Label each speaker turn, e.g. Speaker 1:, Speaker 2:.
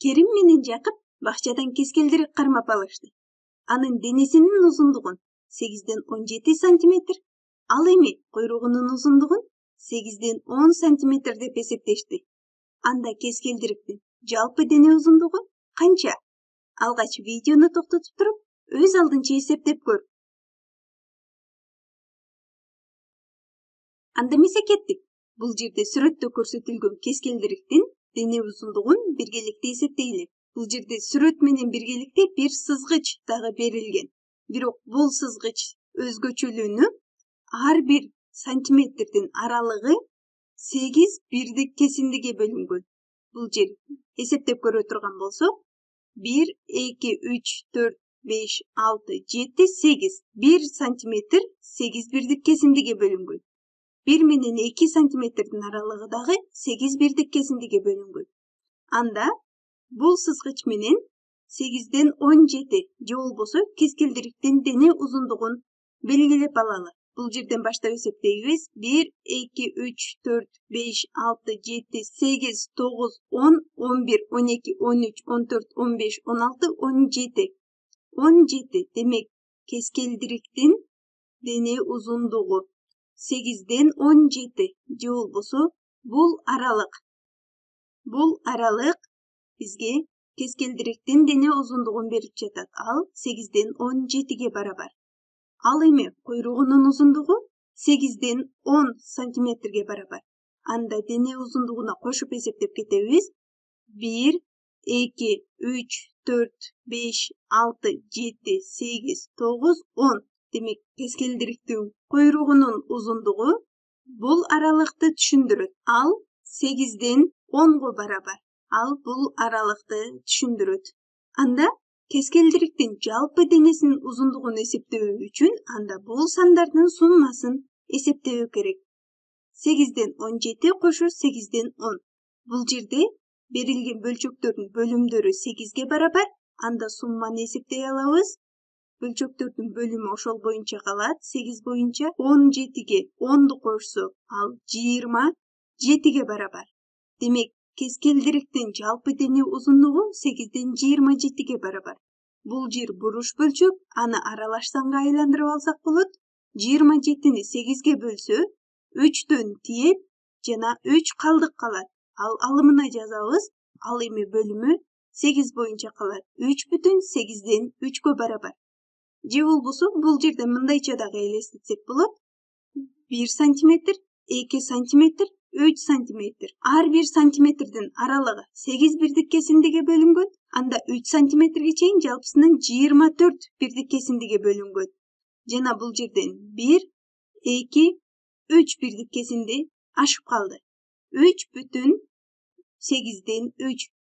Speaker 1: Керим менен Жакып бакчадан кескелдирик кармап алышты. Анын денесинин узундугун 8ден 17 сантиметр, ал эми куйругунун узундугун 8ден 10 сантиметр деп эсептешти. Анда кескелдириктин жалпы дене узундугу канча? Алгач видеону токтотуп туруп, өз алдынча эсептеп көр. Анда эмесе кеттик. Бул жерде сүрөттө көрсөтүлгөн кескелдириктин дене узундугун биргеликте эсептейли. Бул жерде сүрөт менен биргеликте бир сызгыч дагы берилген. Бирок бул сызгыч өзгөчөлүнүп, ар бир сантиметрдин аралыгы 8 бирдик кесиндиге бөлүнгөн. Бул жер эсептеп көрө турган болсок, 1, 2, 3, 4, 5, 6, 7, 8. 1 сантиметр 8 бирдик кесиндиге бөлүнгөн. 1 менен 2 сантиметрдин аралыгы дагы 8 бирдик кесиндиге бөлүнгөн. Анда бул сызгыч менен 8ден 17 же болбосо кескелдириктин дене узундугун белгилеп алалы. Бул жерден баштап эсептейбиз. 1, 2, 3, 4, 5, 6, 7, 8, 9, 10, 11, 12, 13, 14, 15, 16, 17. 17 демек кескелдириктин дене узундугу 8ден 17 же болбосо бул аралык. Бул аралык бизге кескелдириктин дене узундугун берип жатат. Ал 8ден 17ге барабар. Ал эми куйругунун узундугу 8ден 10 сантиметрге барабар. Анда дене узундугуна кошуп эсептеп кетебиз. 1, 2, 3, 4, 5, 6, 7, 8, 9, 10. Демек кескелдириктин куйругунун узундугу бул аралыкты түшүндүрөт. Ал 8ден 10го барабар. Ал бул аралыкты түшүндүрөт. Анда кескелдириктин жалпы денесинин узундугун эсептөө үчүн анда бул сандардын суммасын эсептөө керек. 8ден 17 кошо 8ден 10. Бул жерде берилген бөлчөктөрдүн бөлүмдөрү 8ге барабар. Анда сумманы эсептей алабыз. Бөлчөктөрдүн бөлүмү ошол боюнча калат. 8 боюнча 17ге 10ду кошсок, ал 27ге барабар. Демек кескелдириктин жалпы дене узундугу 8ден 27ге барабар. Бул жер буруш бөлчөк, аны аралаш санга айландырып алсак болот. 27-ни 8ге бөлсө, 3дөн тиет жана 3 калдык калат. Ал алымына жазабыз. Ал эми бөлүмү 8 боюнча калат. 3,8ден 3гө барабар. Же болбосо бул жерде мындайча дагы элестетсек болот. 1 сантиметр, 2 сантиметр, 3 сантиметр. Ар бир сантиметрдин аралыгы 8 бирдик кесиндиге бөлүнгөн. Анда 3 сантиметрге чейин жалпысынан 24 бирдик кесиндиге бөлүнгөн. Жана бул жерден 1, 2, 3 бирдик кесинди ашып калды. 3,8ден 3